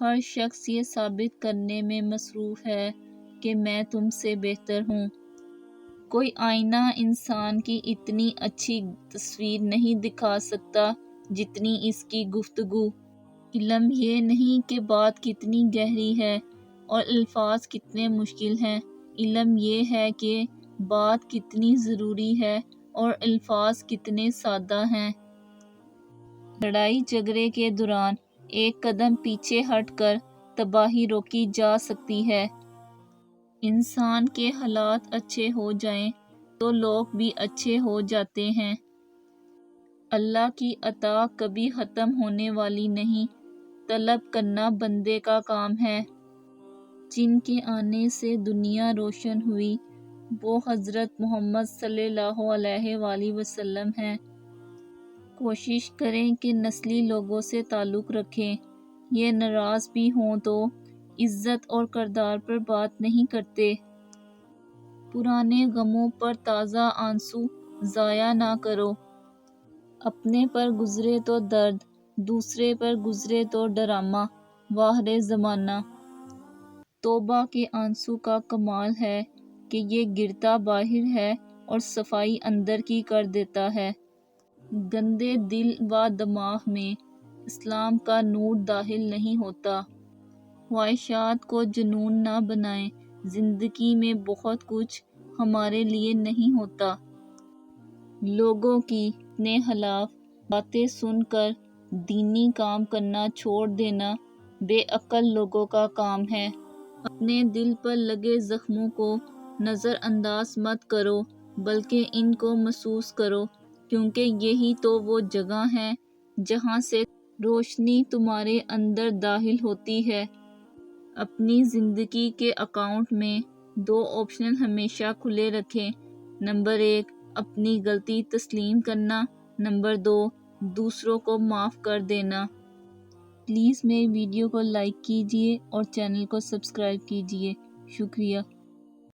ہر شخص یہ ثابت کرنے میں مصروف ہے کہ میں تم سے بہتر ہوں۔ کوئی آئینہ انسان کی اتنی اچھی تصویر نہیں دکھا سکتا جتنی اس کی گفتگو۔ علم یہ نہیں کہ بات کتنی گہری ہے اور الفاظ کتنے مشکل ہیں، علم یہ ہے کہ بات کتنی ضروری ہے اور الفاظ کتنے سادہ ہیں۔ لڑائی جھگڑے کے دوران ایک قدم پیچھے ہٹ کر تباہی روکی جا سکتی ہے۔ انسان کے حالات اچھے ہو جائیں تو لوگ بھی اچھے ہو جاتے ہیں۔ اللہ کی عطا کبھی ختم ہونے والی نہیں، طلب کرنا بندے کا کام ہے۔ جن کے آنے سے دنیا روشن ہوئی وہ حضرت محمد صلی اللہ علیہ وآلہ وسلم ہیں۔ کوشش کریں کہ نسلی لوگوں سے تعلق رکھیں۔ یہ ناراض بھی ہوں تو عزت اور کردار پر بات نہیں کرتے۔ پرانے غموں پر تازہ آنسو ضائع نہ کرو۔ اپنے پر گزرے تو درد، دوسرے پر گزرے تو ڈرامہ۔ واحد زمانہ۔ توبہ کے آنسو کا کمال ہے کہ یہ گرتا باہر ہے اور صفائی اندر کی کر دیتا ہے۔ گندے دل و دماغ میں اسلام کا نور داخل نہیں ہوتا۔ خواہشات کو جنون نہ بنائیں، زندگی میں بہت کچھ ہمارے لیے نہیں ہوتا۔ لوگوں کی اتنے خلاف باتیں سن کر دینی کام کرنا چھوڑ دینا بے عقل لوگوں کا کام ہے۔ اپنے دل پر لگے زخموں کو نظر انداز مت کرو بلکہ ان کو محسوس کرو، کیونکہ یہی تو وہ جگہ ہے جہاں سے روشنی تمہارے اندر داخل ہوتی ہے۔ اپنی زندگی کے اکاؤنٹ میں 2 آپشن ہمیشہ کھلے رکھیں۔ نمبر 1، اپنی غلطی تسلیم کرنا۔ نمبر 2، دوسروں کو معاف کر دینا۔ پلیز میری ویڈیو کو لائک کیجیے اور چینل کو سبسکرائب کیجیے۔ شکریہ۔